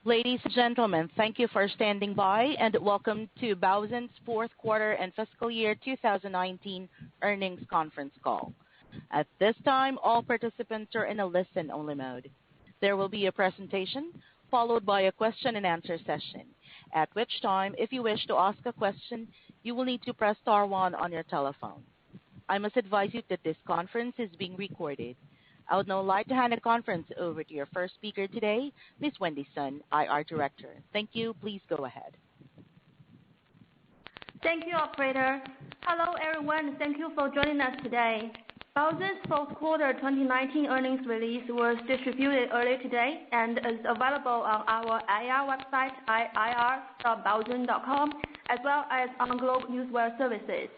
Ladies and gentlemen, thank you for standing by, and welcome to Baozun's fourth quarter and fiscal year 2019 earnings conference call. At this time, all participants are in a listen-only mode. There will be a presentation followed by a question-and-answer session, at which time, if you wish to ask a question, you will need to press star one on your telephone. I must advise you that this conference is being recorded. I would now like to hand the conference over to your first speaker today, Ms. Wendy Sun, IR Director. Thank you. Please go ahead. Thank you, operator. Hello, everyone. Thank you for joining us today. Baozun's fourth quarter 2019 earnings release was distributed earlier today and is available on our IR website at ir.baozun.com, as well as on Globe Newswire services.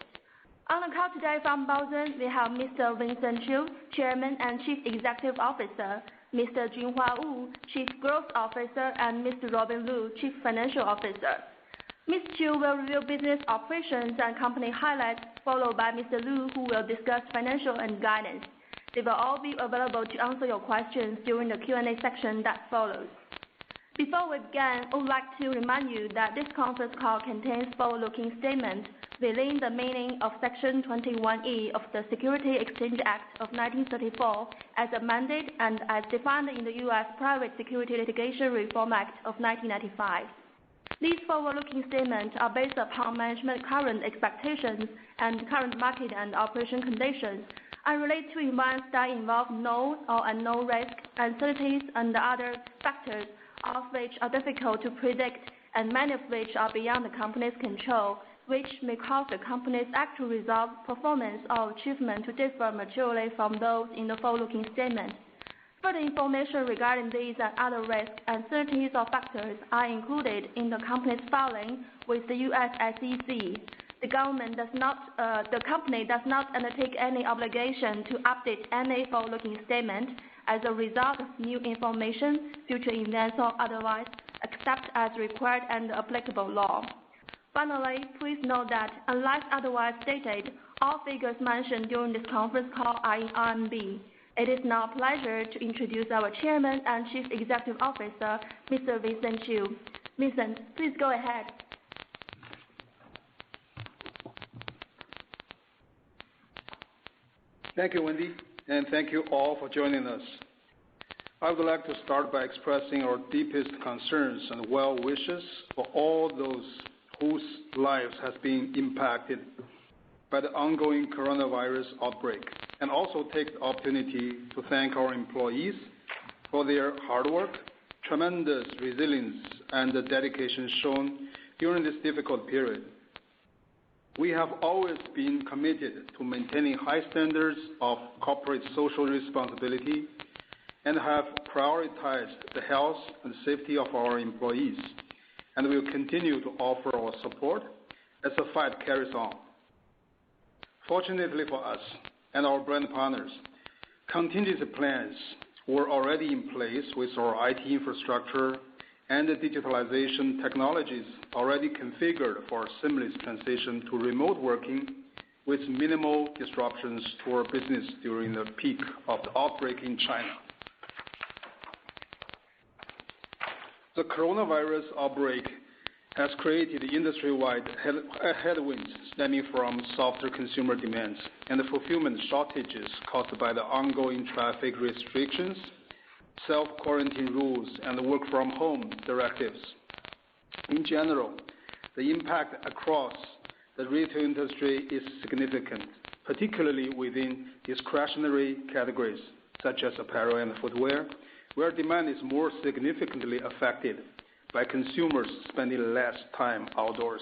On the call today from Baozun, we have Mr. Vincent Qiu, Chairman and Chief Executive Officer, Mr. Junhua Wu, Chief Growth Officer, and Mr. Robin Lu, Chief Financial Officer. Mr. Qiu will review business operations and company highlights, followed by Mr. Lu, who will discuss financial and guidance. They will all be available to answer your questions during the Q&A section that follows. Before we begin, I would like to remind you that this conference call contains forward-looking statements within the meaning of Section 21E of the Securities Exchange Act of 1934 as amended and as defined in the U.S. Private Securities Litigation Reform Act of 1995. These forward-looking statements are based upon management's current expectations and current market and operation conditions and relate to events that involve known or unknown risks, uncertainties, and other factors, all of which are difficult to predict and many of which are beyond the company's control, which may cause the company's actual results, performance, or achievement to differ materially from those in the forward-looking statement. Further information regarding these and other risks, uncertainties, or factors are included in the company's filing with the U.S. SEC. The company does not undertake any obligation to update any forward-looking statement as a result of new information, future events, or otherwise, except as required under applicable law. Finally, please note that unless otherwise stated, all figures mentioned during this conference call are in RMB. It is now a pleasure to introduce our Chairman and Chief Executive Officer, Mr. Vincent Qiu. Vincent, please go ahead. Thank you, Wendy, and thank you all for joining us. I would like to start by expressing our deepest concerns and well wishes for all those whose lives has been impacted by the ongoing coronavirus outbreak, and also take the opportunity to thank our employees for their hard work, tremendous resilience, and the dedication shown during this difficult period. We have always been committed to maintaining high standards of corporate social responsibility and have prioritized the health and safety of our employees, and we will continue to offer our support as the fight carries on. Fortunately for us and our brand partners, contingency plans were already in place with our IT infrastructure and the digitalization technologies already configured for a seamless transition to remote working with minimal disruptions to our business during the peak of the outbreak in China. The coronavirus outbreak has created industry-wide headwinds stemming from softer consumer demands and the fulfillment shortages caused by the ongoing traffic restrictions, self-quarantine rules, and work-from-home directives. In general, the impact across the retail industry is significant, particularly within discretionary categories such as apparel and footwear, where demand is more significantly affected by consumers spending less time outdoors.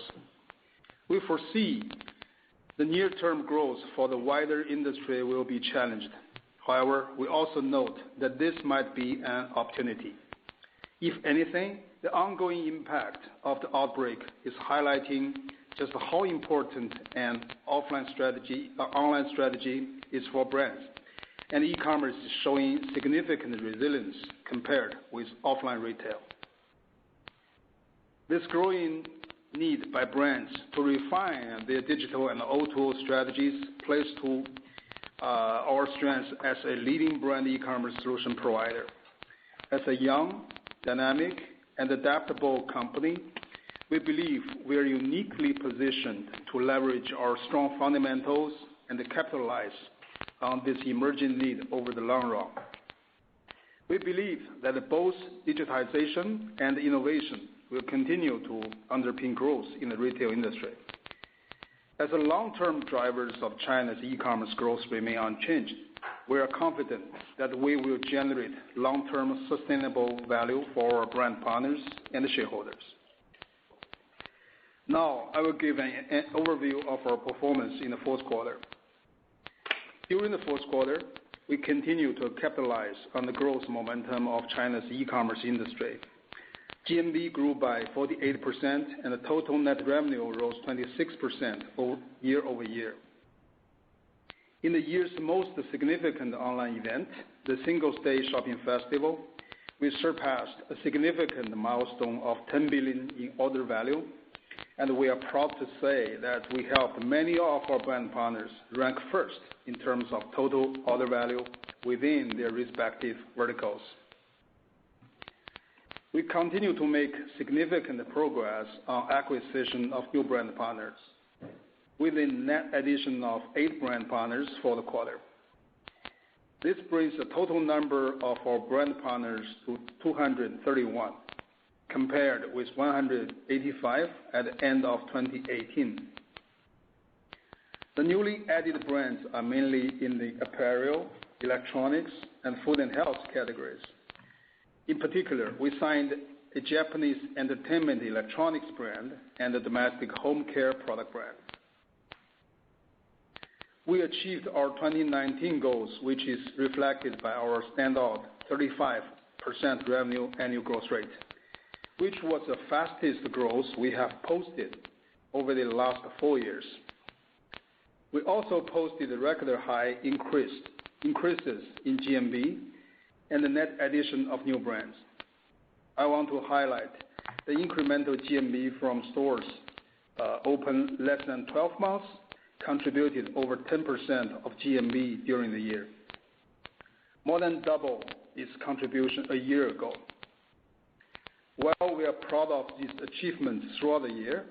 We foresee the near-term growth for the wider industry will be challenged. However, we also note that this might be an opportunity. If anything, the ongoing impact of the outbreak is highlighting just how important an online strategy is for brands, and e-commerce is showing significant resilience compared with offline retail. This growing need by brands to refine their digital and O2O strategies plays to our strengths as a leading brand e-commerce solution provider. As a young, dynamic, and adaptable company, we believe we are uniquely positioned to leverage our strong fundamentals and capitalize on this emerging need over the long run. We believe that both digitization and innovation will continue to underpin growth in the retail industry. As the long-term drivers of China's e-commerce growth remain unchanged, we are confident that we will generate long-term sustainable value for our brand partners and shareholders. Now, I will give an overview of our performance in the fourth quarter. During the fourth quarter, we continue to capitalize on the growth momentum of China's e-commerce industry. GMV grew by 48%, and the total net revenue rose 26% year-over-year. In the year's most significant online event, the Singles' Day Shopping Festival, we surpassed a significant milestone of 10 billion in order value, and we are proud to say that we helped many of our brand partners rank first in terms of total order value within their respective verticals. We continue to make significant progress on acquisition of new brand partners, with a net addition of 8 brand partners for the quarter. This brings the total number of our brand partners to 231, compared with 185 at the end of 2018. The newly added brands are mainly in the apparel, electronics, and food and health categories. In particular, we signed a Japanese entertainment electronics brand and a domestic home care product brand. We achieved our 2019 goals, which is reflected by our standout 35% revenue annual growth rate, which was the fastest growth we have posted over the last 4 years. We also posted a record high increases in GMV and the net addition of new brands. I want to highlight the incremental GMV from stores open less than 12 months contributed over 10% of GMV during the year, more than double its contribution a year ago. While we are proud of these achievements throughout the year,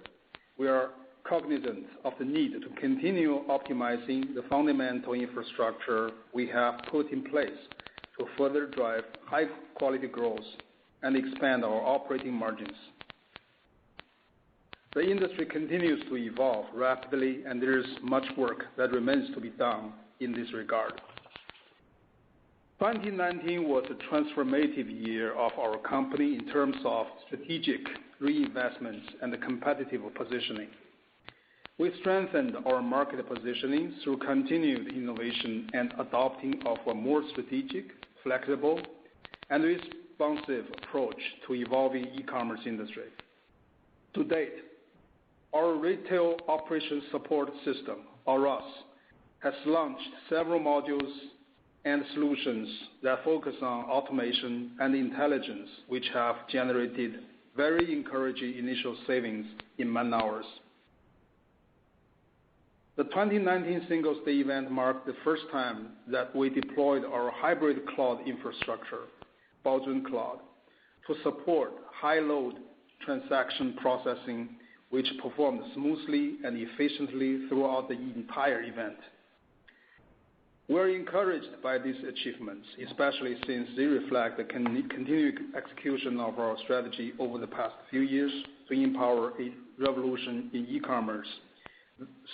we are cognizant of the need to continue optimizing the fundamental infrastructure we have put in place to further drive high-quality growth and expand our operating margins. The industry continues to evolve rapidly, and there is much work that remains to be done in this regard. 2019 was a transformative year of our company in terms of strategic reinvestments and the competitive positioning. We strengthened our market positioning through continued innovation and adopting of a more strategic, flexible, and responsive approach to evolving e-commerce industry. To date, our Retail Operations Support System, or ROS, has launched several modules and solutions that focus on automation and intelligence, which have generated very encouraging initial savings in man-hours. The 2019 Singles' Day event marked the first time that we deployed our hybrid cloud infrastructure, Baozun Cloud, to support high-load transaction processing, which performed smoothly and efficiently throughout the entire event. We're encouraged by these achievements, especially since they reflect the continued execution of our strategy over the past few years to empower a revolution in e-commerce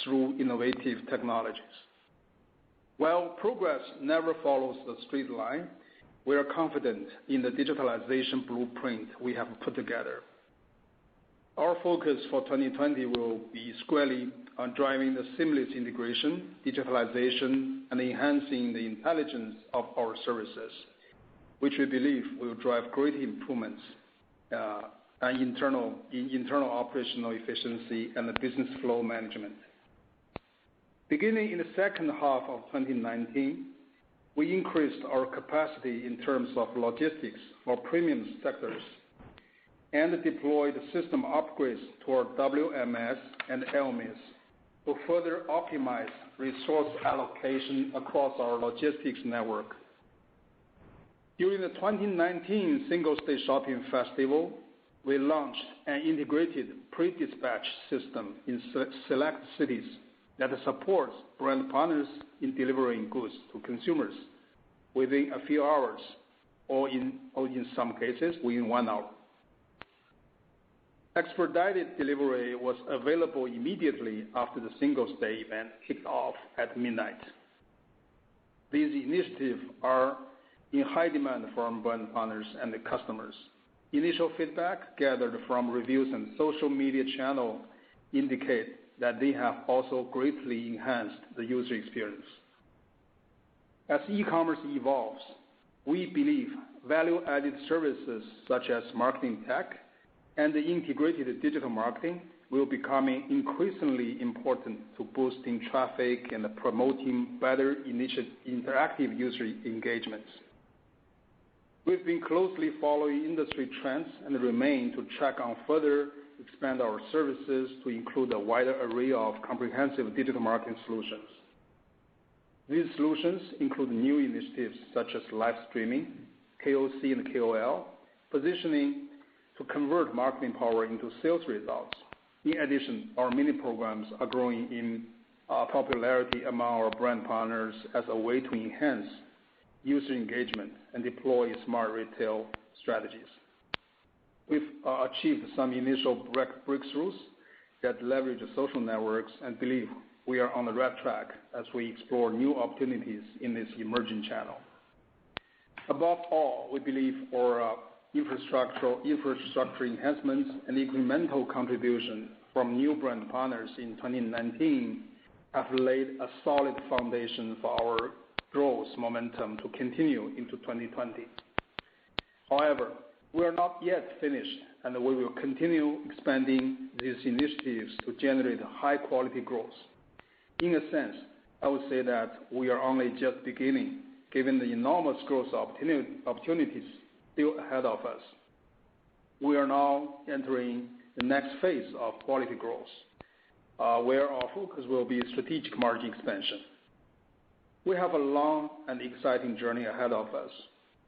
through innovative technologies. While progress never follows the straight line, we are confident in the digitalization blueprint we have put together. Our focus for 2020 will be squarely on driving the seamless integration, digitalization, and enhancing the intelligence of our services, which we believe will drive great improvements in internal operational efficiency and the business flow management. Beginning in the second half of 2019, we increased our capacity in terms of logistics for premium sectors and deployed system upgrades to our WMS and LMS to further optimize resource allocation across our logistics network. During the 2019 Singles' Day Shopping Festival, we launched an integrated pre-dispatch system in select cities that supports brand partners in delivering goods to consumers within a few hours, or in some cases, within 1 hour. Expedited delivery was available immediately after the Singles Day event kicked off at midnight. These initiatives are in high demand from brand partners and the customers. Initial feedback gathered from reviews and social media channels indicate that they have also greatly enhanced the user experience. As e-commerce evolves, we believe value-added services such as marketing tech and the integrated digital marketing will become increasingly important to boosting traffic and promoting better interactive user engagements. We've been closely following industry trends and remain to track on further expand our services to include a wider array of comprehensive digital marketing solutions. These solutions include new initiatives such as live streaming, KOC and KOL, positioning to convert marketing power into sales results. In addition, our mini programs are growing in popularity among our brand partners as a way to enhance user engagement and deploy smart retail strategies. We've achieved some initial breakthroughs that leverage social networks and believe we are on the right track as we explore new opportunities in this emerging channel. Above all, we believe our infrastructure enhancements and incremental contribution from new brand partners in 2019 have laid a solid foundation for our growth momentum to continue into 2020. However, we are not yet finished, and we will continue expanding these initiatives to generate high-quality growth. In a sense, I would say that we are only just beginning, given the enormous growth opportunities still ahead of us. We are now entering the next phase of quality growth, where our focus will be strategic margin expansion. We have a long and exciting journey ahead of us.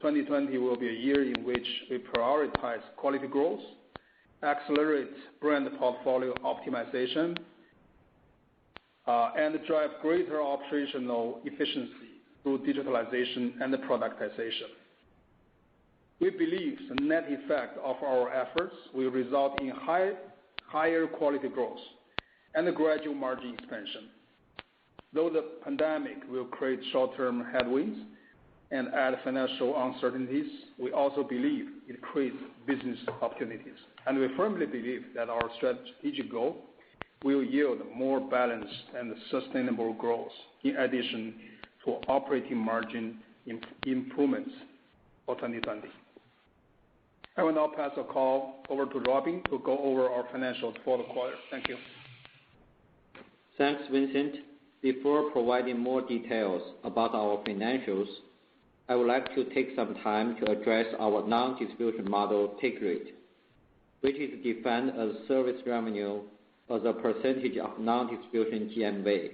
2020 will be a year in which we prioritize quality growth, accelerate brand portfolio optimization, and drive greater operational efficiency through digitalization and productization. We believe the net effect of our efforts will result in higher quality growth and a gradual margin expansion. Though the pandemic will create short-term headwinds and add financial uncertainties, we also believe it creates business opportunities. And we firmly believe that our strategic goal will yield more balanced and sustainable growth in addition to operating margin improvements for 2020. I will now pass the call over to Robin to go over our financials for the quarter. Thank you. Thanks, Vincent. Before providing more details about our financials, I would like to take some time to address our non-distribution model take rate, which is defined as service revenue as a percentage of non-distribution GMV.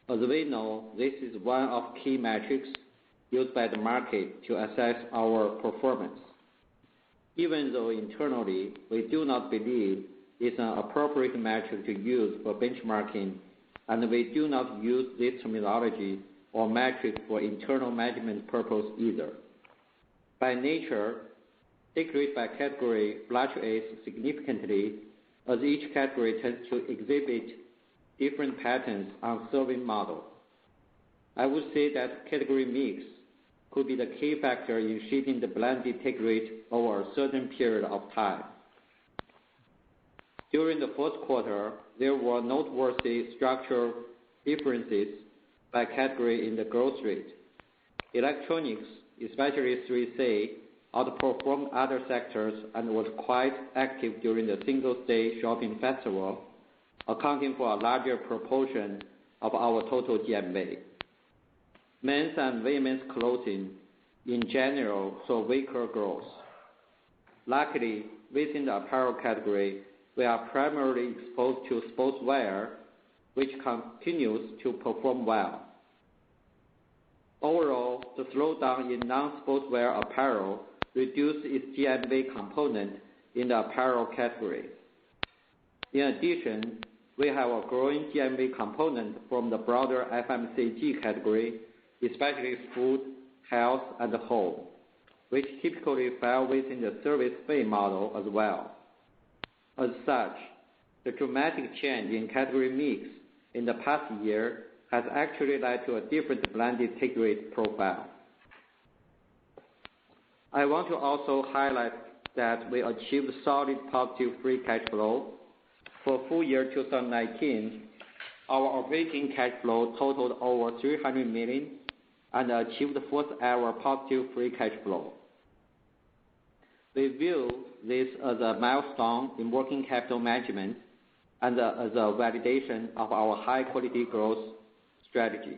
As we know, this is one of key metrics used by the market to assess our performance. Even though internally we do not believe it's an appropriate metric to use for benchmarking, and we do not use this terminology or metric for internal management purpose either. By nature, take rate by category fluctuates significantly as each category tends to exhibit different patterns on serving model. I would say that category mix could be the key factor in shaping the blended take rate over a certain period of time. During the fourth quarter, there were noteworthy structural differences by category in the growth rate. Electronics, especially 3C, outperformed other sectors and was quite active during the Singles Day shopping festival, accounting for a larger proportion of our total GMV. Men's and women's clothing in general saw weaker growth. Luckily, within the apparel category, we are primarily exposed to sportswear, which continues to perform well. Overall, the slowdown in non-sportswear apparel reduced its GMV component in the apparel category. In addition, we have a growing GMV component from the broader FMCG category, especially food, health, and home, which typically fall within the service fee model as well. As such, the dramatic change in category mix in the past year has actually led to a different blended take rate profile. I want to also highlight that we achieved solid positive free cash flow. For full year 2019, our operating cash flow totaled over $300 million and achieved the first ever positive free cash flow. We view this as a milestone in working capital management and as a validation of our high-quality growth strategy.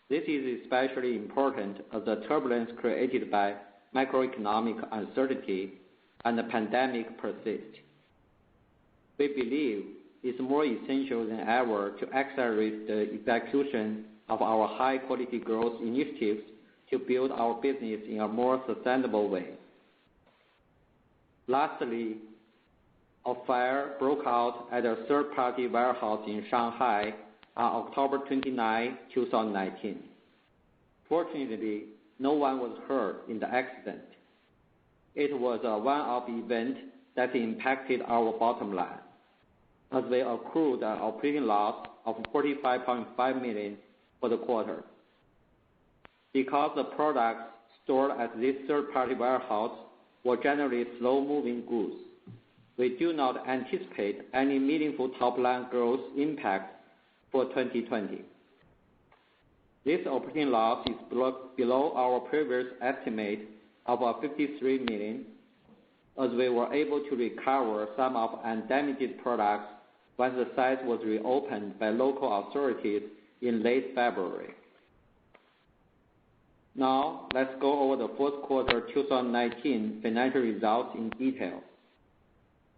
This is especially important as the turbulence created by macroeconomic uncertainty and the pandemic persists. We believe it's more essential than ever to accelerate the execution of our high-quality growth initiatives to build our business in a more sustainable way. Lastly, a fire broke out at a third-party warehouse in Shanghai on October 29, 2019. Fortunately, no one was hurt in the accident. It was a one-off event that impacted our bottom line, as we accrued an operating loss of $45.5 million for the quarter. Because the products stored at this third-party warehouse were generally slow-moving goods, we do not anticipate any meaningful top-line growth impact for 2020. This operating loss is below our previous estimate of $53 million, as we were able to recover some of undamaged products when the site was reopened by local authorities in late February. Now, let's go over the fourth quarter 2019 financial results in detail.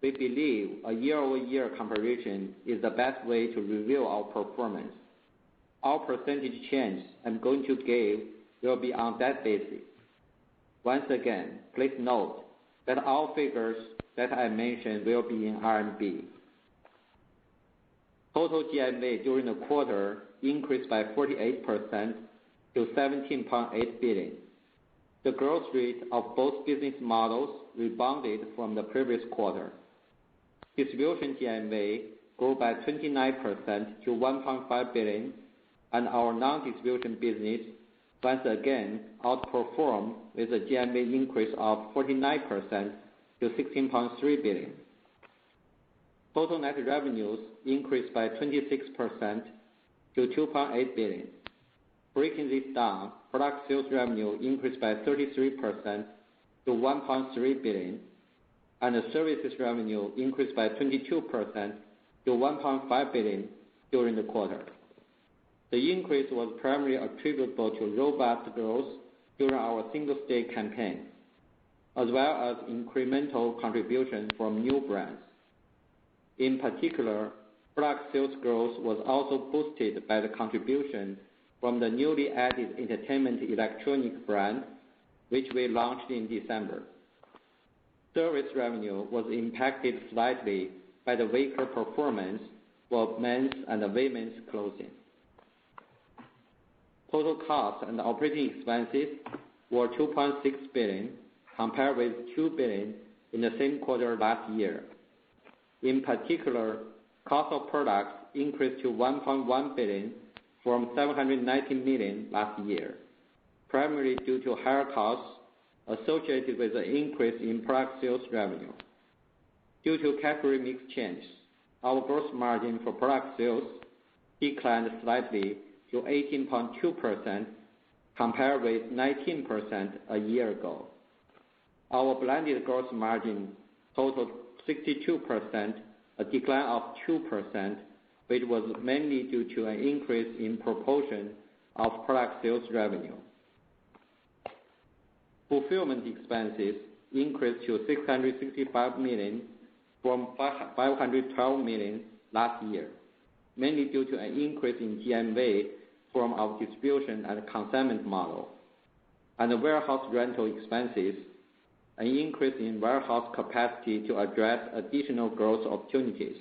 We believe a year-over-year comparison is the best way to review our performance. Our percentage change I'm going to give will be on that basis. Once again, please note that all figures that I mentioned will be in RMB. Total GMV during the quarter increased by 48% to 17.8 billion. The growth rate of both business models rebounded from the previous quarter. Distribution GMV grew by 29% to 1.5 billion, and our non-distribution business once again outperformed with a GMV increase of 49% to 16.3 billion. Total net revenues increased by 26% to 2.8 billion. Breaking this down, product sales revenue increased by 33% to 1.3 billion, and the services revenue increased by 22% to 1.5 billion during the quarter. The increase was primarily attributable to robust growth during our Singles' Day campaign, as well as incremental contribution from new brands. In particular, product sales growth was also boosted by the contribution from the newly added entertainment electronic brand, which we launched in December. Service revenue was impacted slightly by the weaker performance for men's and women's clothing. Total costs and operating expenses were 2.6 billion, compared with 2 billion in the same quarter last year. In particular, cost of products increased to 1.1 billion from 790 million last year, primarily due to higher costs associated with the increase in product sales revenue. Due to category mix change, our gross margin for product sales declined slightly to 18.2% compared with 19% a year ago. Our blended gross margin totaled 62%, a decline of 2%, which was mainly due to an increase in proportion of product sales revenue. Fulfillment expenses increased to 665 million from 512 million last year, mainly due to an increase in GMV from our distribution and consignment model, and the warehouse rental expenses an increase in warehouse capacity to address additional growth opportunities.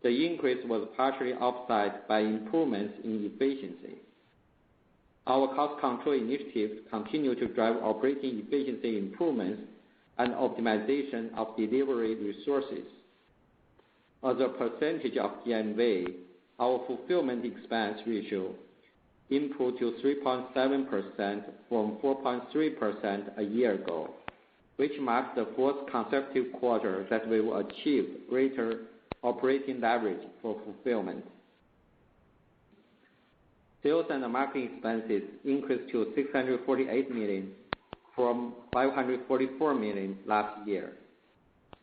The increase was partially offset by improvements in efficiency. Our cost control initiatives continue to drive operating efficiency improvements and optimization of delivery resources. As a percentage of GMV, our fulfillment expense ratio improved to 3.7% from 4.3% a year ago, which marks the fourth consecutive quarter that we will achieve greater operating leverage for fulfillment. Sales and marketing expenses increased to $648 million from $544 million last year.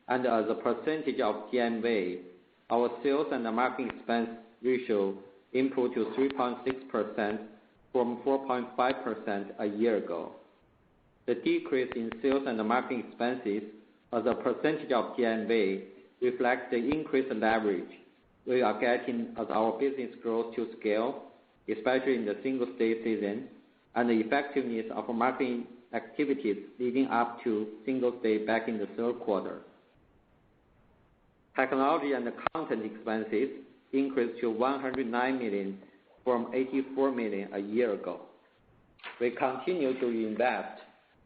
And as a percentage of GMV, our sales and marketing expense ratio improved to 3.6% from 4.5% a year ago. The decrease in sales and marketing expenses as a percentage of GMV reflects the increased leverage we are getting as our business grows to scale, especially in the Singles' Day season, and the effectiveness of marketing activities leading up to Singles' Day back in the third quarter. Technology and content expenses increased to $109 million from $84 million a year ago. We continue to invest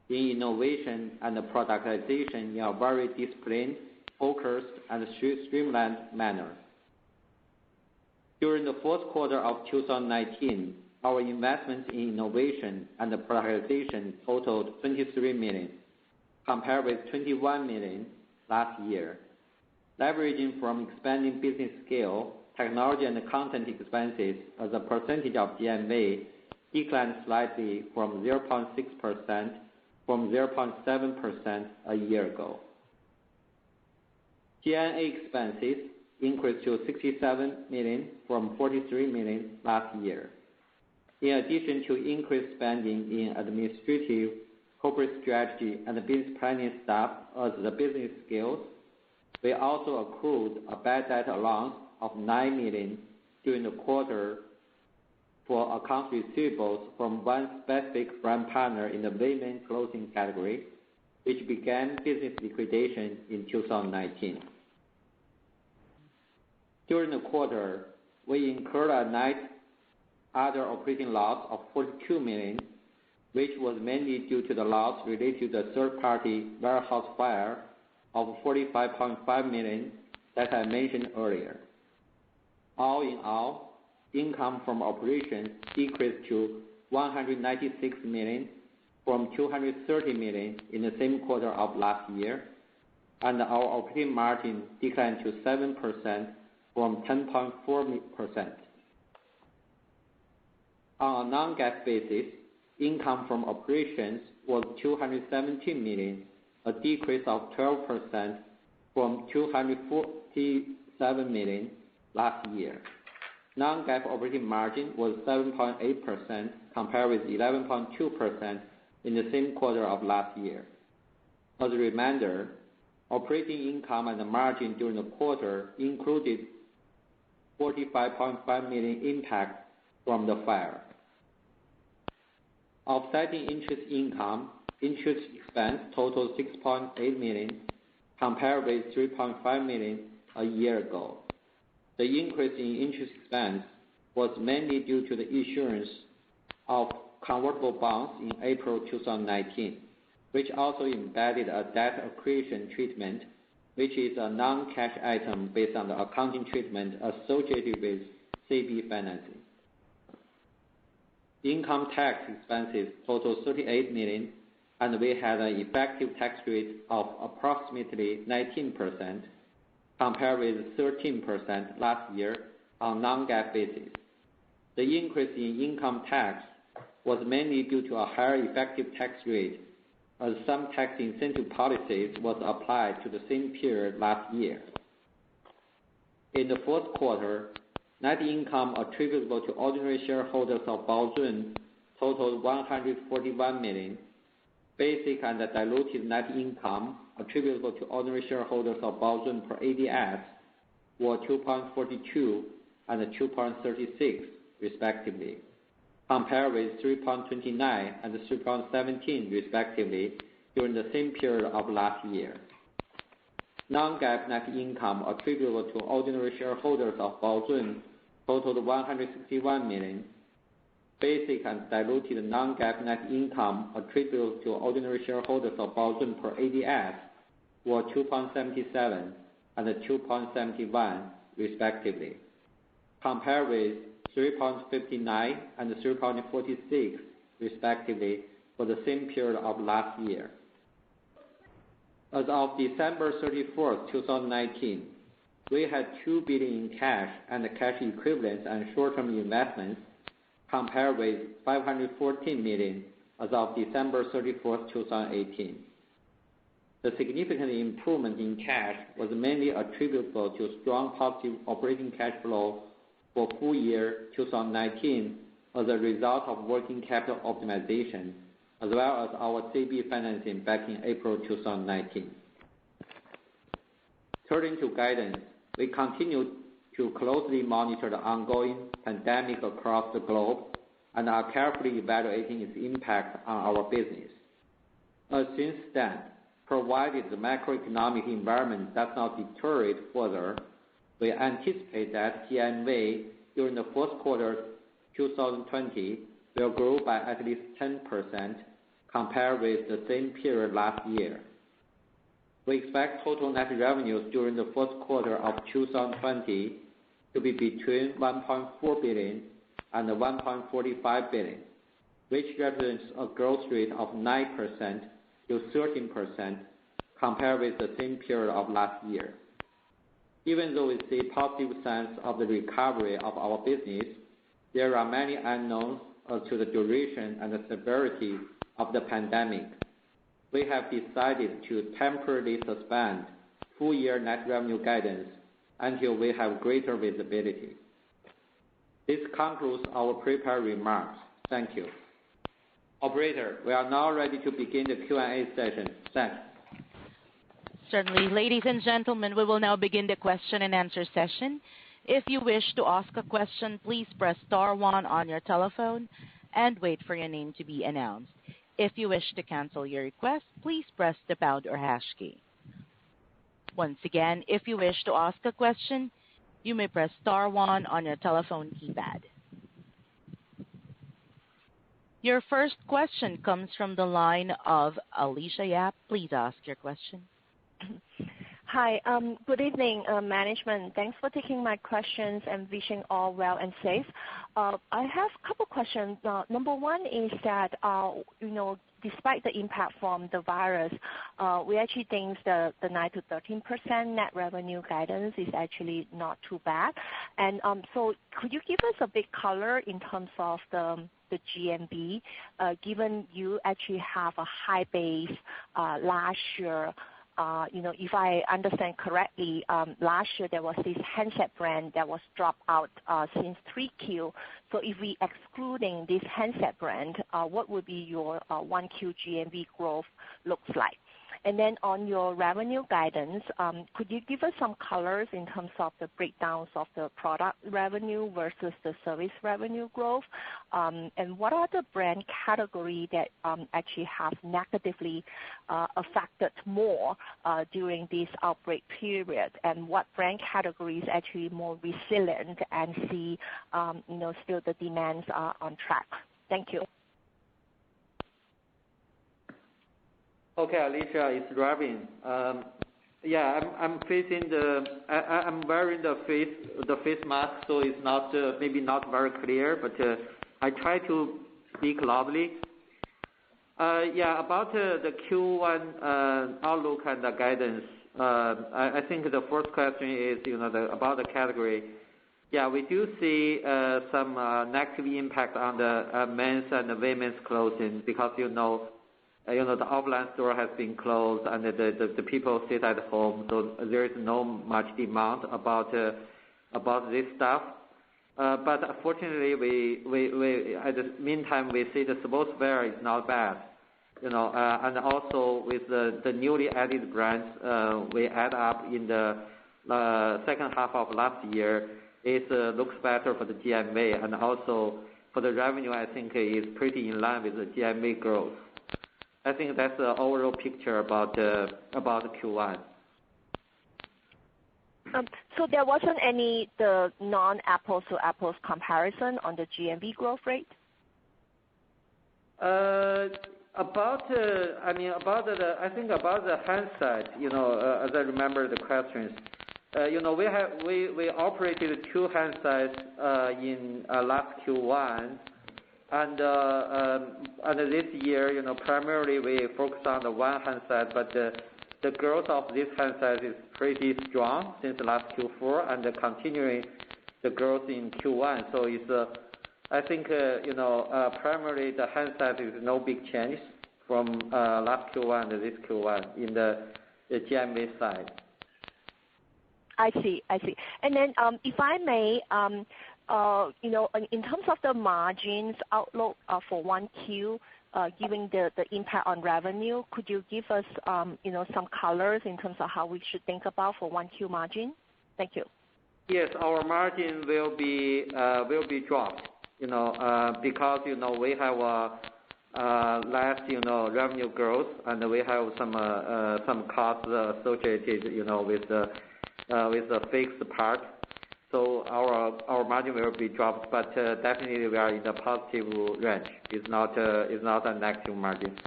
in innovation and productization in a very disciplined, focused, and streamlined manner. During the fourth quarter of 2019, our investments in innovation and productization totaled $23 million, compared with $21 million last year. Leveraging from expanding business scale, technology and content expenses as a percentage of GMV declined slightly from 0.6% from 0.7% a year ago. G&A expenses increased to $67 million from $43 million last year. In addition to increased spending in administrative, corporate strategy, and business planning staff as the business scales, we also accrued a bad debt allowance of $9 million during the quarter for accounts receivables from one specific brand partner in the women clothing category, which began business liquidation in 2019. During the quarter, we incurred a net other operating loss of $42 million, which was mainly due to the loss related to the third-party warehouse fire of $45.5 million that I mentioned earlier. All in all, income from operations decreased to $196 million from $230 million in the same quarter of last year, and our operating margin declined to 7% from 10.4%. On a non-GAAP basis, income from operations was $217 million, a decrease of 12% from $247 million last year. Non-GAAP operating margin was 7.8% compared with 11.2% in the same quarter of last year. As a reminder, operating income and the margin during the quarter included $45.5 million impact from the fire. Offsetting interest income, interest expense totaled $6.8 million compared with $3.5 million a year ago. The increase in interest expense was mainly due to the issuance of convertible bonds in April 2019, which also embedded a debt accretion treatment, which is a non-cash item based on the accounting treatment associated with CB financing. Income tax expenses totaled $38 million, and we had an effective tax rate of approximately 19%, compared with 13% last year on non-GAAP basis. The increase in income tax was mainly due to a higher effective tax rate, as some tax incentive policies was applied to the same period last year. In the fourth quarter, net income attributable to ordinary shareholders of Baozun totaled $141 million. Basic and diluted net income attributable to ordinary shareholders of Baozun per ADS were 2.42 and 2.36 respectively, compared with 3.29 and 3.17 respectively during the same period of last year. Non-GAAP net income attributable to ordinary shareholders of Baozun totaled 161 million. Basic and diluted non-GAAP net income attributable to ordinary shareholders of Baozun per ADS were 2.77 and 2.71 respectively, compared with 3.59 and 3.46 respectively for the same period of last year. As of December 31st, 2019, we had 2 billion in cash and cash equivalents and short-term investments, compared with 514 million as of December 31st, 2018. The significant improvement in cash was mainly attributable to strong positive operating cash flow for full year 2019 as a result of working capital optimization, as well as our CB financing back in April 2019. Turning to guidance, we continue to closely monitor the ongoing pandemic across the globe and are carefully evaluating its impact on our business. As things stand, provided the macroeconomic environment does not deteriorate further, we anticipate that GMV during the fourth quarter 2020 will grow by at least 10% compared with the same period last year. We expect total net revenues during the fourth quarter of 2020 to be between 1.4 billion and 1.45 billion, which represents a growth rate of 9% to 13% compared with the same period of last year. Even though we see positive signs of the recovery of our business, there are many unknowns as to the duration and the severity of the pandemic. We have decided to temporarily suspend full-year net revenue guidance until we have greater visibility. This concludes our prepared remarks. Thank you. Operator, we are now ready to begin the Q&A session. Thanks. Certainly. Ladies and gentlemen, we will now begin the question and answer session. If you wish to ask a question, please press star one on your telephone and wait for your name to be announced. If you wish to cancel your request, please press the pound or hash key. Once again, if you wish to ask a question, you may press star one on your telephone keypad. Your first question comes from the line of Alicia Yap. Please ask your question. Hi. Good evening, management. Thanks for taking my questions and wishing all well and safe. I have a couple questions. Number one is that, despite the impact from the virus, we actually think the 9 to 13% net revenue guidance is actually not too bad. And so could you give us a bit color in terms of the GMV, given you actually have a high base last year? If I understand correctly, last year there was this handset brand that was dropped out since 3Q. So if we excluding this handset brand, what would be your 1Q GMV growth looks like? And then on your revenue guidance, could you give us some colors in terms of the breakdowns of the product revenue versus the service revenue growth? And what are the brand category that actually have negatively affected more during this outbreak period? And what brand categories actually more resilient and see still the demands are on track? Thank you. Okay, Alicia, it's Robin. I'm wearing the face mask, so it's not maybe not very clear, but I try to speak loudly. About the Q1 outlook and the guidance. I think the first question is about the category. We do see some negative impact on the men's and the women's clothing because the offline store has been closed and the people sit at home, so there is no much demand about this stuff. But fortunately, at the meantime we see the sportswear is not bad, and also with the newly added brands we add up in the second half of last year, it looks better for the GMV, and also for the revenue. I think is pretty in line with the GMV growth. I think that's the overall picture about Q1. So there wasn't any the non-apples to apples comparison on the GMV growth rate? I think about the handset, as I remember the questions, we operated 2 handsets in last Q1, and this year, primarily we focus on the one handset, but the growth of this handset is pretty strong since last Q4 and continuing the growth in Q1. So it's I think primarily the handset is no big change from last Q1 to this Q1 in the GMV side. I see. And then if I may, in terms of the margins outlook for 1Q, given the impact on revenue, could you give us some colors in terms of how we should think about for 1Q margin? Thank you. Yes, our margin will be dropped, because we have less revenue growth, and we have some costs associated with the fixed part. So our margin will be dropped, but definitely we are in the positive range. It's not a negative margin.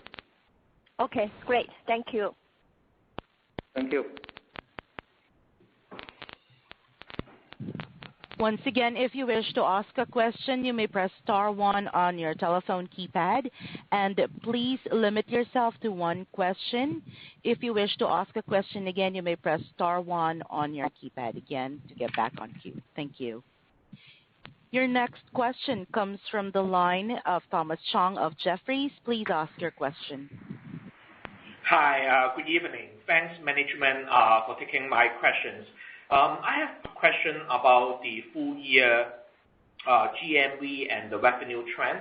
Okay, great. Thank you. Thank you. Once again, if you wish to ask a question, you may press star 1 on your telephone keypad, and please limit yourself to one question. If you wish to ask a question again, you may press star 1 on your keypad again to get back on queue. Thank you. Your next question comes from the line of Thomas Chong of Jefferies. Please ask your question. Hi, good evening. Thanks, management, for taking my questions. I have a question about the full year GMV and the revenue trend.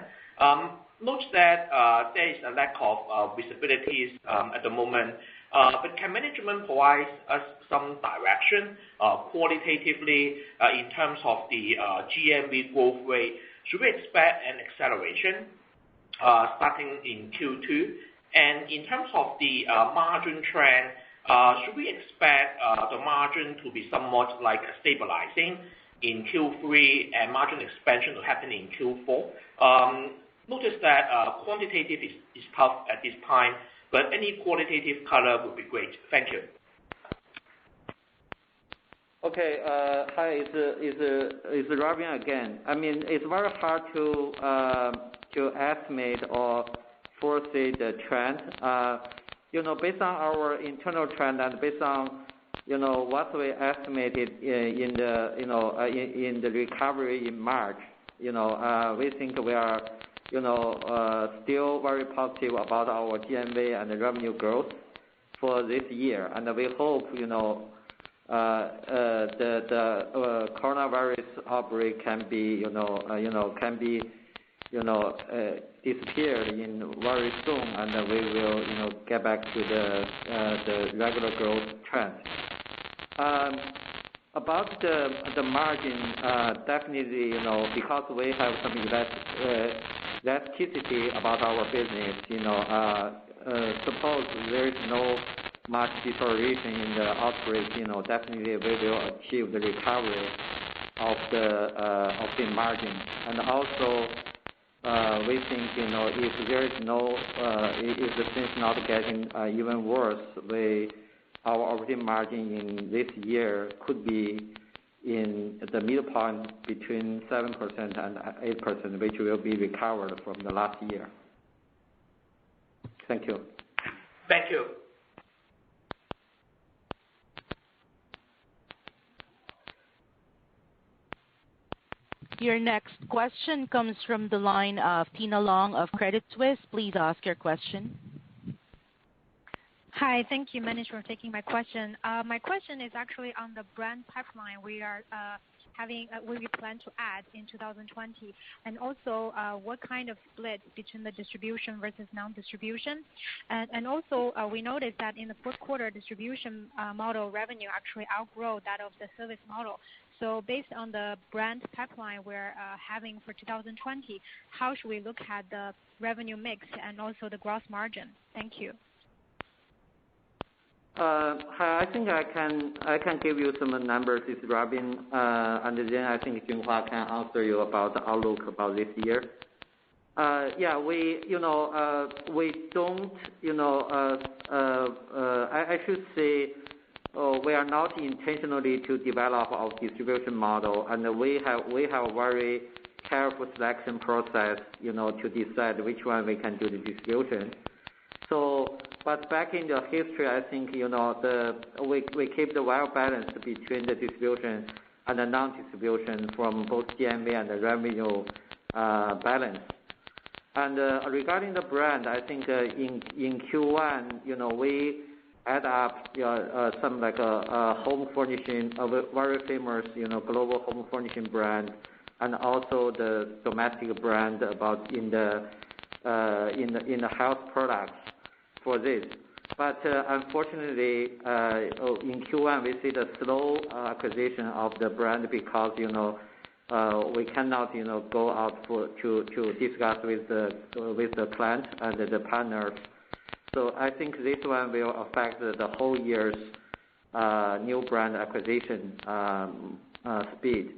Note that there is a lack of visibilities at the moment, but can management provide us some direction qualitatively in terms of the GMV growth rate? Should we expect an acceleration starting in Q2? And in terms of the margin trend, should we expect the margin to be somewhat like stabilizing in Q3 and margin expansion to happen in Q4? Notice that quantitative is tough at this time, but any qualitative color would be great. Thank you. Okay. Hi, it's Robin again. I mean, it's very hard to estimate or foresee the trend. Based on our internal trend and based on what we estimated in the recovery in March, we think we are still very positive about our GMV and the revenue growth for this year, and we hope the coronavirus outbreak can be disappeared in very soon, and we will get back to the regular growth trend. About the margin, definitely because we have some elasticity about our business. Suppose there is no much deterioration in the outbreak, definitely we will achieve the recovery of the margin. And also we think if the things not getting even worse, our operating margin in this year could be in the middle point between 7% and 8%, which will be recovered from the last year. Thank you. Thank you. Your next question comes from the line of Tina Long of Credit Suisse. Please ask your question. Hi, thank you, manager, for taking my question. My question is actually on the brand pipeline we plan to add in 2020, and also what kind of split between the distribution versus non-distribution. And also we noticed that in the fourth quarter, distribution model revenue actually outgrow that of the service model. So based on the brand pipeline we're having for 2020, how should we look at the revenue mix and also the gross margin? Thank you. I think I can give you some numbers. It's Robin, and then I think Junhua can answer you about the outlook about this year. Yeah, we don't, I should say, we are not intentionally to develop our distribution model, and we have a very careful selection process, to decide which one we can do the distribution. So, but back in the history, I think, we keep the well balance between the distribution and the non-distribution from both GMV and the revenue balance. And regarding the brand, I think in Q1, we add up some like a home furnishing, a very famous, global home furnishing brand, and also the domestic brand about in the health products for this. But unfortunately, in Q1 we see the slow acquisition of the brand because we cannot go out to discuss with the client and the partners. So I think this one will affect the whole year's new brand acquisition speed.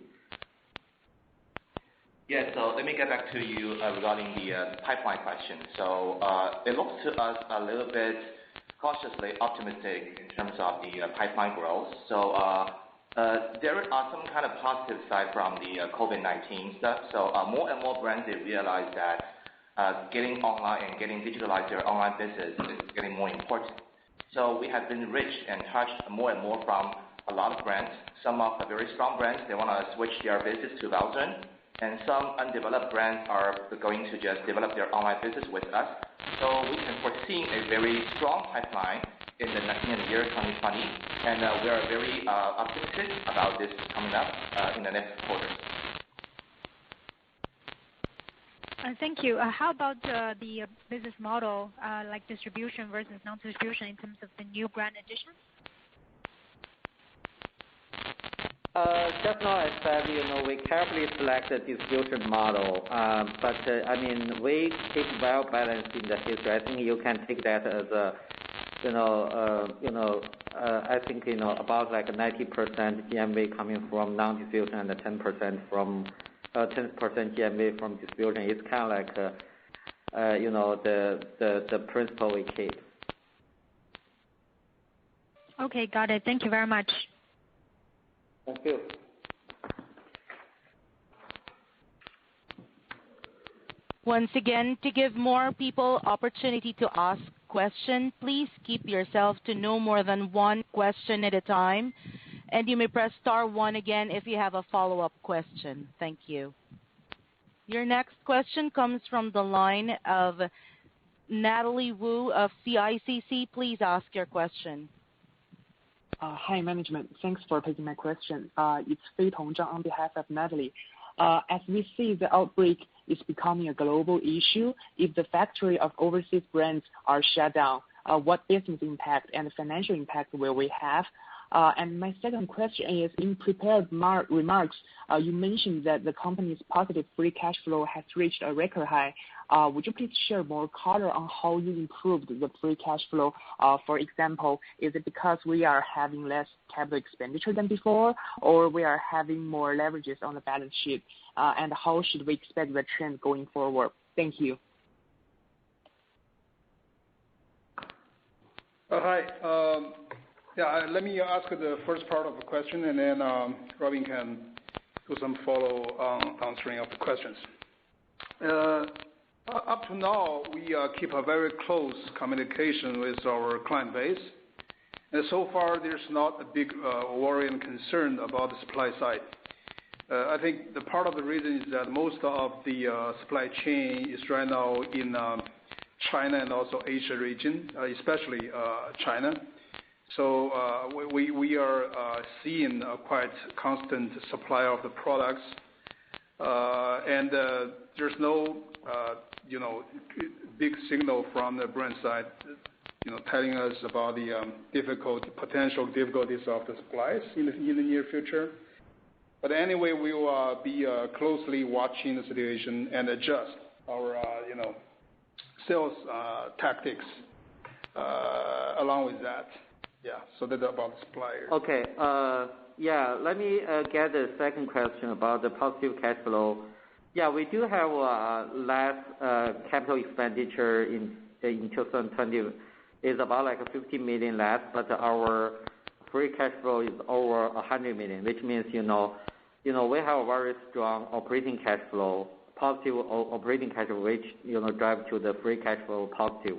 Yeah, so let me get back to you regarding the pipeline question. So it looks to us a little bit cautiously optimistic in terms of the pipeline growth. So there are some kind of positive side from the COVID-19 stuff. So more and more brands, they realize that getting online and getting digitalized their online business is getting more important. So we have been reached and touched more and more from a lot of brands. Some of the very strong brands, they want to switch their business to Baozun. And some undeveloped brands are going to just develop their online business with us. So we can foresee a very strong pipeline in the year 2020, and we are very optimistic about this coming up in the next quarter. Thank you. How about the business model, like distribution versus non-distribution in terms of the new brand additions? Just now I said, we carefully select the distribution model, but we keep well balanced in the history. I think you can take that as a, I think, about like 90% GMV coming from non-distribution and 10% from 10% GMV from distribution. It's kind of like, the principle we keep. Okay, got it. Thank you very much. Thank you. Once again, to give more people opportunity to ask questions, please keep yourself to no more than one question at a time, and you may press star one again if you have a follow-up question. Thank you. Your next question comes from the line of Natalie Wu of CICC. Please ask your question. Hi, management. Thanks for taking my question. It's Fei Tong Zhang on behalf of Natalie. As we see the outbreak is becoming a global issue, if the factory of overseas brands are shut down, what business impact and financial impact will we have? And my second question is, in prepared remarks, you mentioned that the company's positive free cash flow has reached a record high. Would you please share more color on how you improved the free cash flow? For example, is it because we are having less capital expenditure than before, or we are having more leverages on the balance sheet? And how should we expect the trend going forward? Thank you. Hi. Let me ask the first part of the question, and then Robin can do some follow answering of the questions. Up to now, we keep a very close communication with our client base. And so far, there's not a big worry and concern about the supply side. I think the part of the reason is that most of the supply chain is right now in China and also Asia region, especially China. So we are seeing a quite constant supply of the products, and there's no big signal from the brand side, telling us about the potential difficulties of the supplies in the near future. But anyway, we will be closely watching the situation and adjust our sales tactics along with that. Yeah, so that's about the supplier. Okay. Yeah, let me get the second question about the positive cash flow. Yeah, we do have less capital expenditure in 2020. It's about like 50 million less, but our free cash flow is over 100 million, which means we have a very strong operating cash flow, positive operating cash flow, which drive to the free cash flow positive.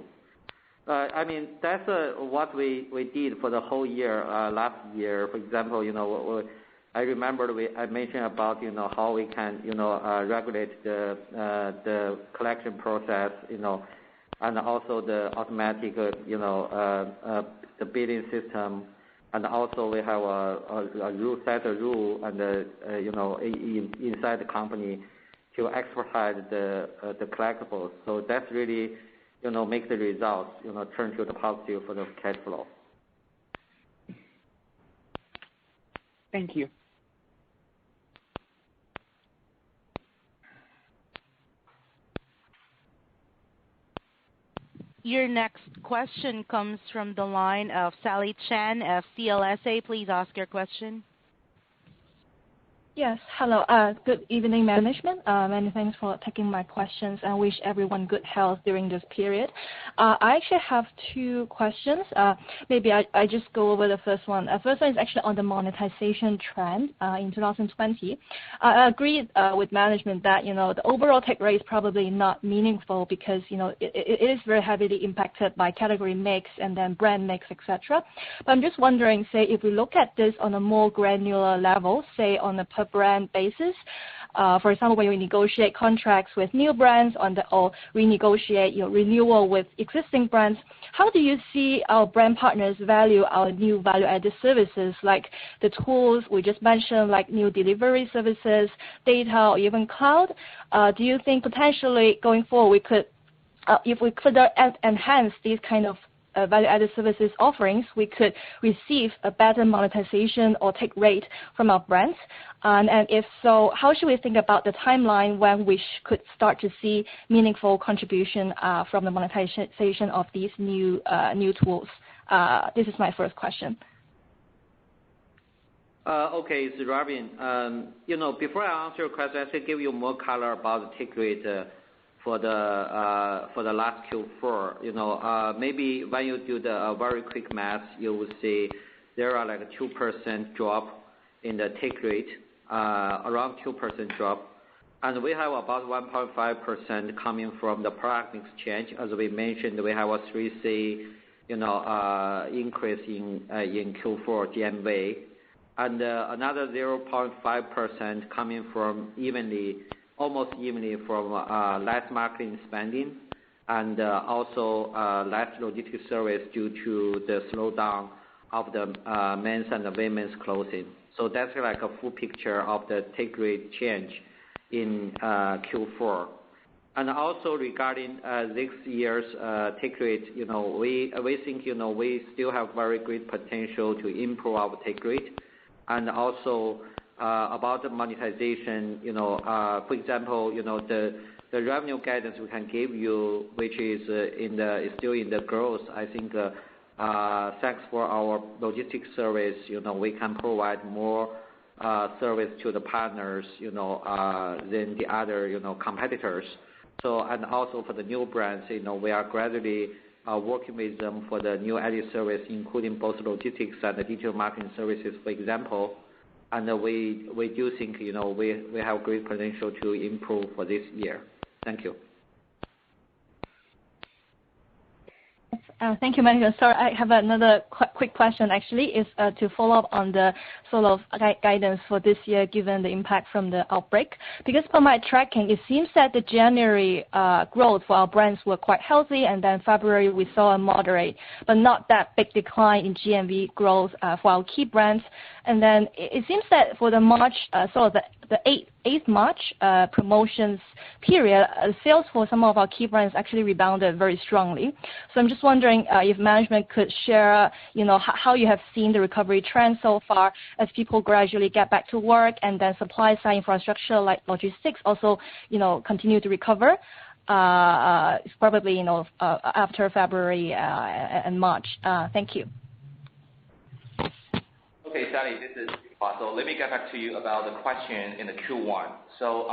I mean, that's what we did for the whole year last year. For example, I remember I mentioned about how we can regulate the collection process, and also the automatic the billing system, and also we have a rule and inside the company to expedite the collectibles. So that's really make the results turn to the positive for the cash flow. Thank you. Your next question comes from the line of Sally Chen of CLSA. Please ask your question. Yes, hello. Good evening, management. Many thanks for taking my questions, and wish everyone good health during this period. I actually have two questions. Maybe I just go over the first one. First one is actually on the monetization trend in 2020. I agree with management that the overall take rate is probably not meaningful because it is very heavily impacted by category mix and then brand mix, etc. But I'm just wondering, say if we look at this on a more granular level, say on a per brand basis, for example, when we negotiate contracts with new brands or renegotiate renewal with existing brands, how do you see our brand partners value our new value-added services like the tools we just mentioned, like new delivery services, data, or even cloud? Do you think potentially going forward we could, if we further enhance these kind of value-added services offerings, we could receive a better monetization or take rate from our brands? And if so, how should we think about the timeline when we could start to see meaningful contribution from the monetization of these new tools? This is my first question. Okay, it's Robin. Before I answer your question, I should give you more color about the take rate for the last Q4. Maybe when you do the very quick math, you will see there are like a 2% drop in the take rate, around 2% drop, and we have about 1.5% coming from the product mix change. As we mentioned, we have a 3C increase in Q4 GMV, and another 0.5% coming from almost evenly from less marketing spending, and also less logistics service due to the slowdown of the men's and the women's clothing. So that's like a full picture of the take rate change in Q4. And also regarding this year's take rate, we think we still have very great potential to improve our take rate, and also about the monetization, for example, the revenue guidance we can give you, which is still in the growth. I think thanks for our logistics service, we can provide more service to the partners, than the other, competitors. So, and also for the new brands, we are gradually working with them for the new added service, including both logistics and the digital marketing services, for example. And we do think, we have great potential to improve for this year. Thank you. Thank you, manager. Sorry, I have another quick question actually, is to follow up on the sort of guidance for this year given the impact from the outbreak. Because for my tracking, it seems that the January growth for our brands were quite healthy, and then February we saw a moderate, but not that big decline in GMV growth for our key brands. And then it seems that for the March, sort of the the 8th March promotions period, sales for some of our key brands actually rebounded very strongly. So I'm just wondering if management could share, how you have seen the recovery trend so far as people gradually get back to work, and then supply side infrastructure like logistics also, continue to recover. Probably, after February and March. Thank you. Okay, Sally, this is so let me get back to you about the question in the Q1. So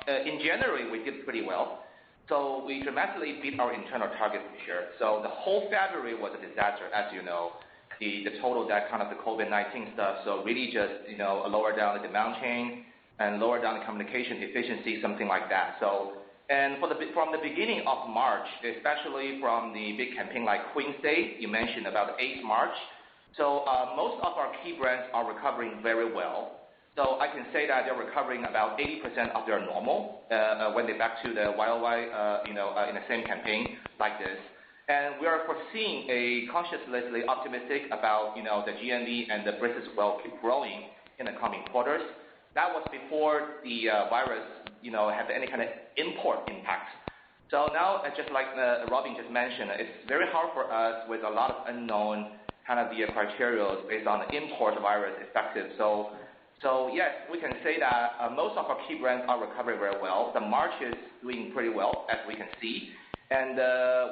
in January, we did pretty well. So we dramatically beat our internal target this year. So the whole February was a disaster, as you know. The total, that kind of the COVID-19 stuff. So really just, lower down the demand chain and lower down the communication efficiency, something like that. So, and from the beginning of March, especially from the big campaign like Queen's Day, you mentioned about 8th March. So most of our key brands are recovering very well. So I can say that they're recovering about 80% of their normal when they're back to the YOY, in the same campaign like this. And we are foreseeing a cautiously optimistic about, the GMV and the business will keep growing in the coming quarters. That was before the virus, had any kind of import impact. So now, just like Robin just mentioned, it's very hard for us with a lot of unknown kind of the criteria based on the import virus effective. So yes, we can say that most of our key brands are recovering very well. The March is doing pretty well, as we can see. And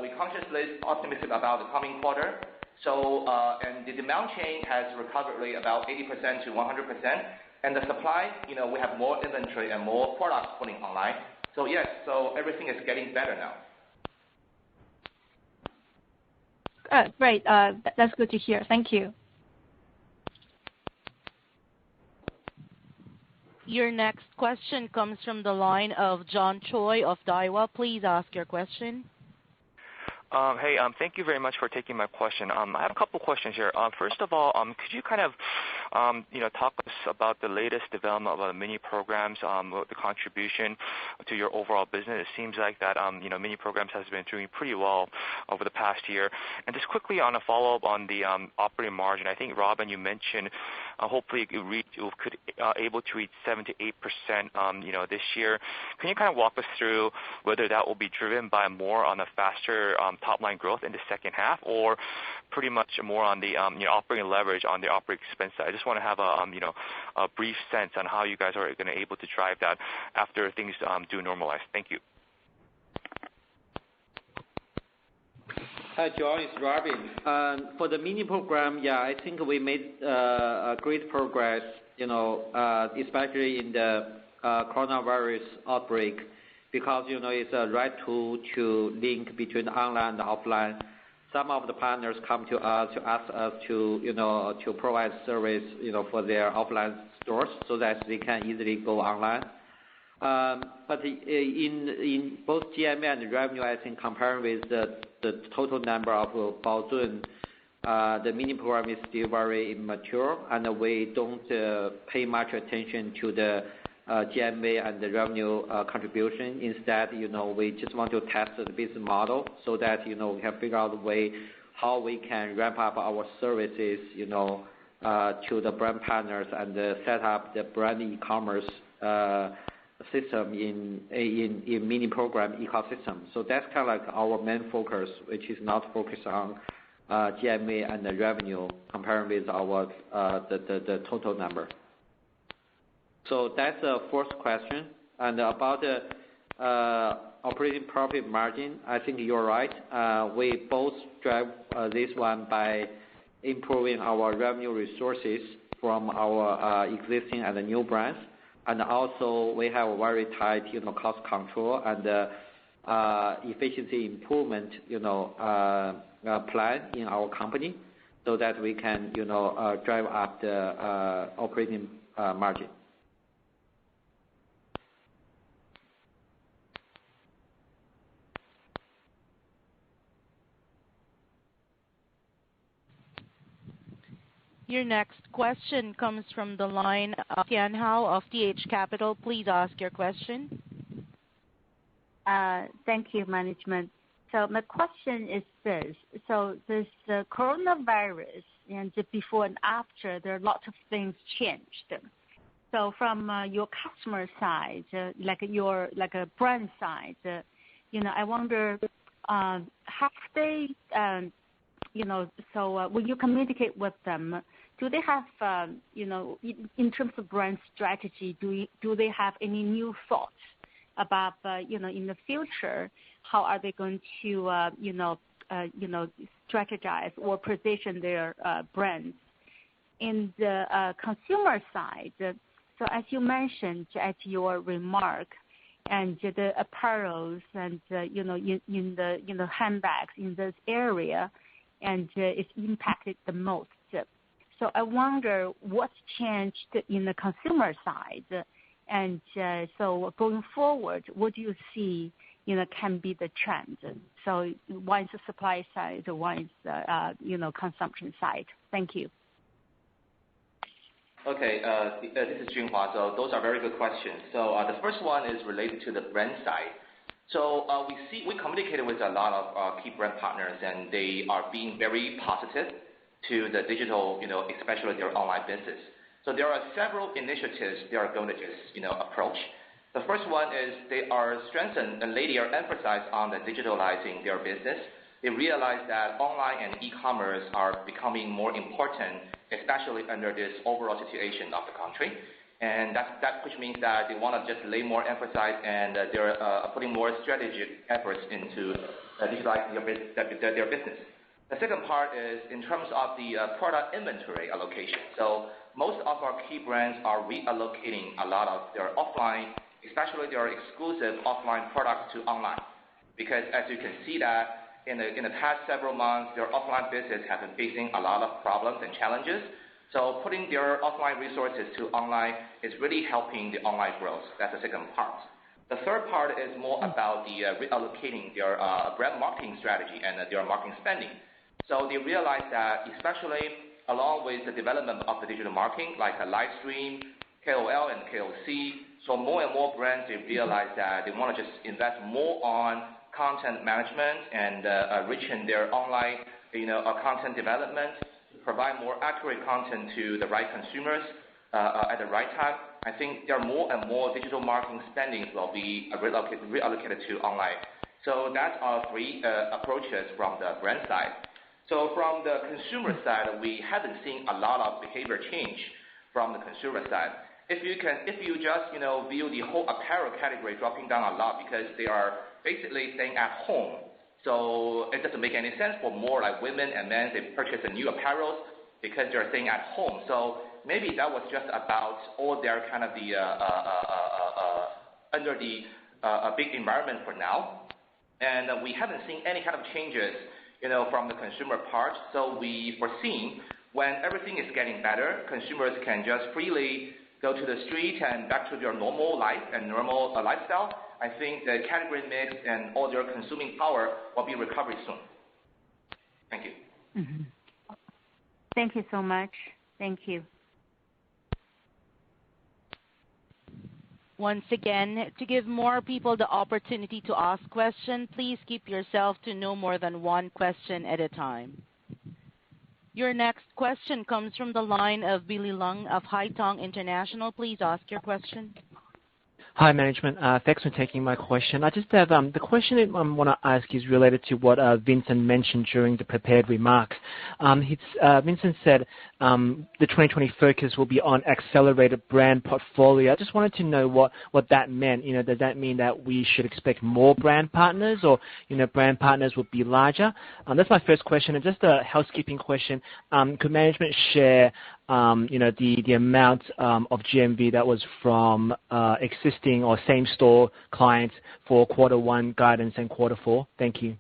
we're cautiously optimistic about the coming quarter. So, and the demand chain has recovered really about 80% to 100%. And the supply, we have more inventory and more products putting online. So yes, so everything is getting better now. Great. That's good to hear. Thank you. Your next question comes from the line of John Choi of Daiwa. Please ask your question. Hey, thank you very much for taking my question. I have a couple questions here. First of all, could you kind of, talk us about the latest development of the mini programs, the contribution to your overall business? It seems like that, mini programs has been doing pretty well over the past year. And just quickly on a follow-up on the operating margin, I think, Robin, you mentioned hopefully you could able to reach 7 to 8%, this year. Can you kind of walk us through whether that will be driven by more on a faster top line growth in the second half, or pretty much more on the operating leverage on the operating expense side? I just want to have a brief sense on how you guys are going to able to drive that after things do normalize. Thank you. Hi, John, it's Robin. For the mini program, I think we made great progress, especially in the coronavirus outbreak, because, it's a right tool to link between online and offline. Some of the partners come to us to ask us to provide service, for their offline stores so that they can easily go online. But in both GMV and revenue, I think comparing with the total number of Baozun, the mini program is still very immature, and we don't pay much attention to the GMV and the revenue contribution. Instead, we just want to test the business model so that, we can figure out a way how we can ramp up our services, to the brand partners and set up the brand e-commerce system in mini program ecosystem. So that's kind of like our main focus, which is not focused on GMV and the revenue comparing with our the total number. So that's the first question. And about the operating profit margin, I think you're right. We both drive this one by improving our revenue resources from our existing and the new brands. And also we have a very tight, cost control and efficiency improvement, plan in our company so that we can, drive up the operating margin. Your next question comes from the line of Tian Hao of TH Capital. Please ask your question. Thank you, management. So my question is this. So this coronavirus, and before and after, there are lots of things changed. So from your customer side, like a brand side, I wonder, have they, so when you communicate with them, do they have, in terms of brand strategy, do they have any new thoughts about, in the future, how are they going to, strategize or position their brands? In the consumer side, so as you mentioned at your remark, and the apparels and in the handbags in this area, and it's impacted the most. So I wonder what's changed in the consumer side, and so going forward, what do you see can be the trend? So one is the supply side, one is consumption side. Thank you. Okay, this is Junhua. So those are very good questions. So the first one is related to the brand side. So we communicated with a lot of key brand partners, and they are being very positive to the digital, especially their online business. So there are several initiatives they are going to just, approach. The first one is they are strengthened and they are emphasized on the digitalizing their business. They realize that online and e-commerce are becoming more important, especially under this overall situation of the country. And that which means that they want to just lay more emphasis and they're putting more strategic efforts into digitalizing their business. The second part is in terms of the product inventory allocation. So most of our key brands are reallocating a lot of their offline, especially their exclusive offline products to online. Because as you can see that in the past several months, their offline business has been facing a lot of problems and challenges. So putting their offline resources to online is really helping the online growth. That's the second part. The third part is more about the reallocating their brand marketing strategy and their marketing spending. So they realize that especially along with the development of the digital marketing, like a live stream, KOL and KOC, so more and more brands, they realize that they want to just invest more on content management and enriching their online, content development, to provide more accurate content to the right consumers at the right time. I think there are more and more digital marketing spendings will be reallocated to online. So that's our three approaches from the brand side. So from the consumer side, we haven't seen a lot of behavior change from the consumer side. If you just view the whole apparel category dropping down a lot because they are basically staying at home, so it doesn't make any sense for more like women and men. They purchase a new apparel because they're staying at home. So maybe that was just about all their kind of the under the big environment for now, and we haven't seen any kind of changes from the consumer part. So we foresee when everything is getting better, consumers can just freely go to the street and back to their normal life and normal lifestyle. I think the category mix and all their consuming power will be recovered soon. Thank you. Mm-hmm. Thank you so much. Thank you. Once again, to give more people the opportunity to ask questions, please keep yourself to no more than one question at a time. Your next question comes from the line of Billy Lung of Haitong International. Please ask your question. Hi, management. Thanks for taking my question. I just have the question I want to ask is related to what Vincent mentioned during the prepared remarks. Vincent said the 2020 focus will be on accelerated brand portfolio. I just wanted to know what that meant. Does that mean that we should expect more brand partners, or brand partners will be larger? That's my first question. And just a housekeeping question. Could management share the amount of GMV that was from existing or same store clients for Q1 guidance and Q4? Thank you.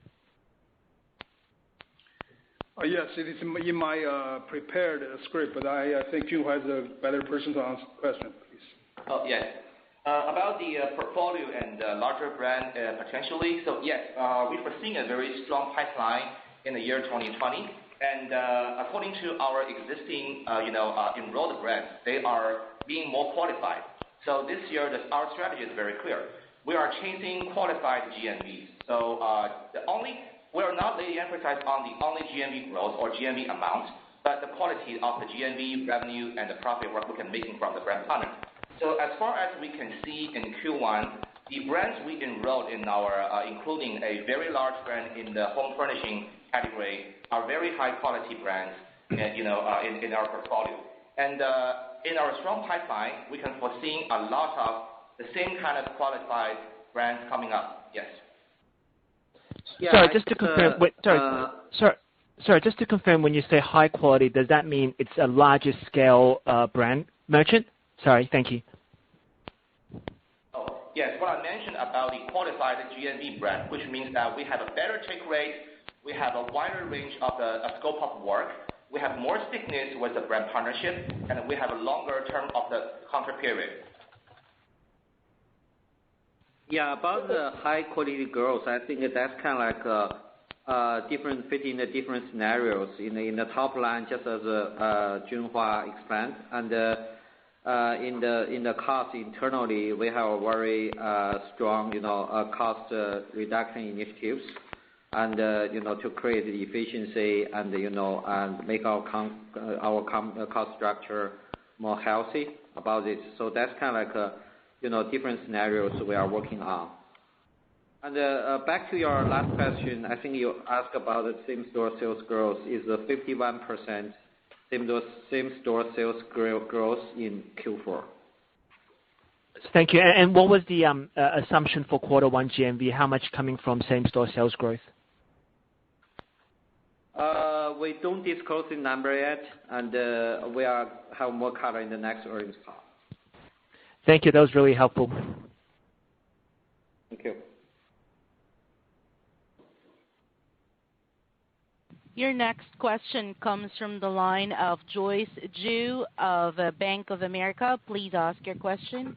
Yes, it is in my prepared script, but I think Junhua is a better person to answer the question, please. Oh, yes. About the portfolio and larger brand potentially, so yes, we were seeing a very strong pipeline in the year 2020. And according to our existing, enrolled brands, they are being more qualified. So this year, our strategy is very clear. We are chasing qualified GMVs. So we are not laying emphasis on the only GMV growth or GMV amount, but the quality of the GMV revenue and the profit we can make from the brand partners. So as far as we can see in Q1, the brands we enrolled in our, including a very large brand in the home furnishing category, are very high quality brands, in our portfolio. And in our strong pipeline, we can foresee a lot of the same kind of qualified brands coming up. Yes. Yeah, sorry, just to confirm. Sorry, just to confirm. When you say high quality, does that mean it's a larger scale brand merchant? Sorry, thank you. Oh, yes. What I mentioned about the qualified GMV brand, which means that we have a better take rate, we have a wider range of the scope of work, we have more stickiness with the brand partnership, and we have a longer term of the contract period. Yeah, about the high quality growth, I think that's kind of like different fitting the different scenarios. In the top line, just as Junhua explained, and in the cost internally, we have a very strong cost reduction initiatives, and to create the efficiency and and make our cost structure more healthy about it. So that's kind of like different scenarios we are working on. And back to your last question, I think you asked about the same-store sales growth is 51% same-store sales growth in Q4. Thank you. And what was the assumption for Q1 GMV? How much coming from same-store sales growth? We don't disclose the number yet, and we have more color in the next earnings call. Thank you. That was really helpful. Thank you. Your next question comes from the line of Joyce Ju of Bank of America. Please ask your question.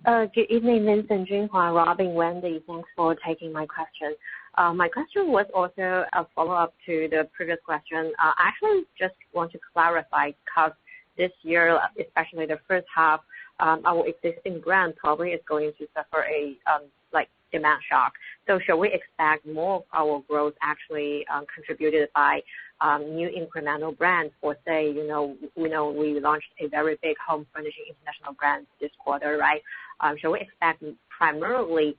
Good evening, Vincent, Junhua, Robin, Wendy. Thanks for taking my question. My question was also a follow-up to the previous question. I actually just want to clarify because this year, especially the first half, our existing brand probably is going to suffer a demand shock. So shall we expect more of our growth actually contributed by new incremental brands? Or say, we launched a very big home furnishing international brand this quarter, right? Shall we expect primarily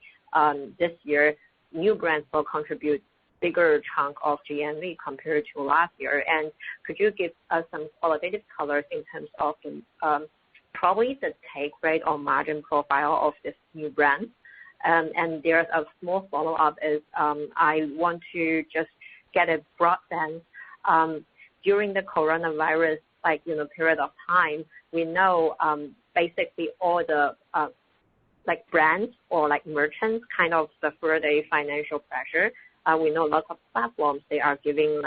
this year new brands will contribute bigger chunk of GMV compared to last year? And could you give us some qualitative colors in terms of probably the take rate or margin profile of this new brand? And there's a small follow-up is I want to just get a broad sense. During the coronavirus period of time, we know basically all the brands or merchants kind of suffered a financial pressure. We know lots of platforms, they are giving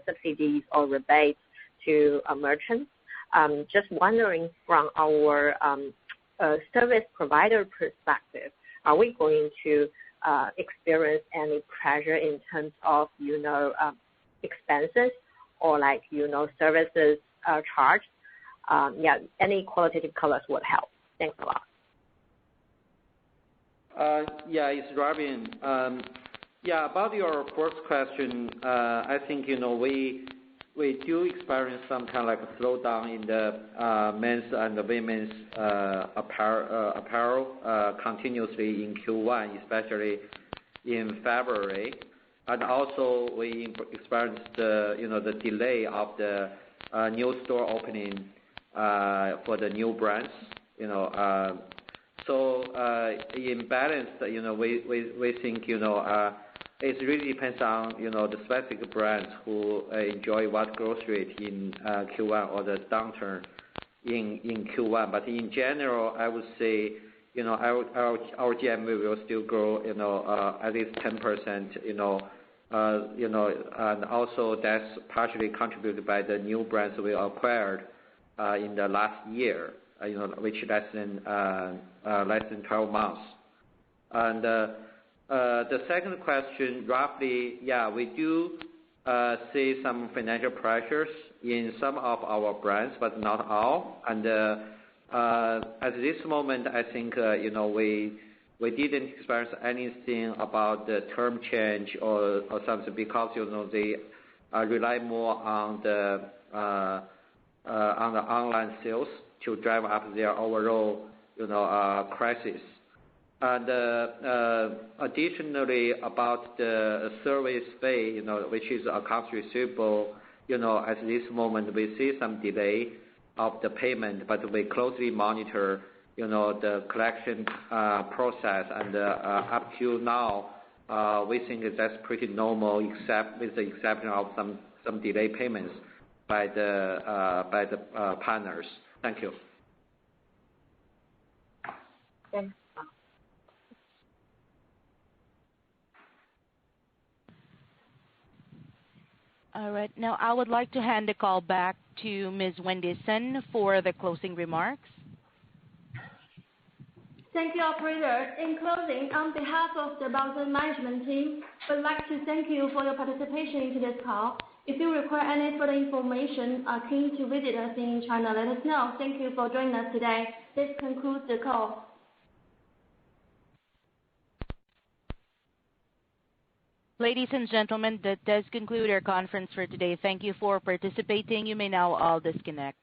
subsidies or rebates to merchants. Just wondering from our service provider perspective, are we going to experience any pressure in terms of expenses or services charged? Any qualitative colors would help. Thanks a lot. It's Robin. About your first question, I think we do experience some kind of like a slowdown in the men's and the women's apparel continuously in Q1, especially in February. And also we experienced the delay of the new store opening for the new brands. So in balance, we think it really depends on the specific brands who enjoy what growth rate in Q1 or the downturn in Q1. But in general, I would say our GMV will still grow at least 10%. And also that's partially contributed by the new brands we acquired in the last year. Which less than 12 months. And the second question, roughly, we do see some financial pressures in some of our brands, but not all. And at this moment, I think we didn't experience anything about the term change or something because they rely more on the online sales to drive up their overall crisis. And additionally, about the service fee, which is accounts receivable, at this moment we see some delay of the payment, but we closely monitor, the collection process, and up to now, we think that's pretty normal, except with the exception of some delay payments by the partners. Thank you. Thanks. All right. Now I would like to hand the call back to Ms. Wendy Sun for the closing remarks. Thank you, operator. In closing, on behalf of the Baozun management team, we'd like to thank you for your participation in today's call. If you require any further information or keen to visit us in China, let us know. Thank you for joining us today. This concludes the call. Ladies and gentlemen, that does conclude our conference for today. Thank you for participating. You may now all disconnect.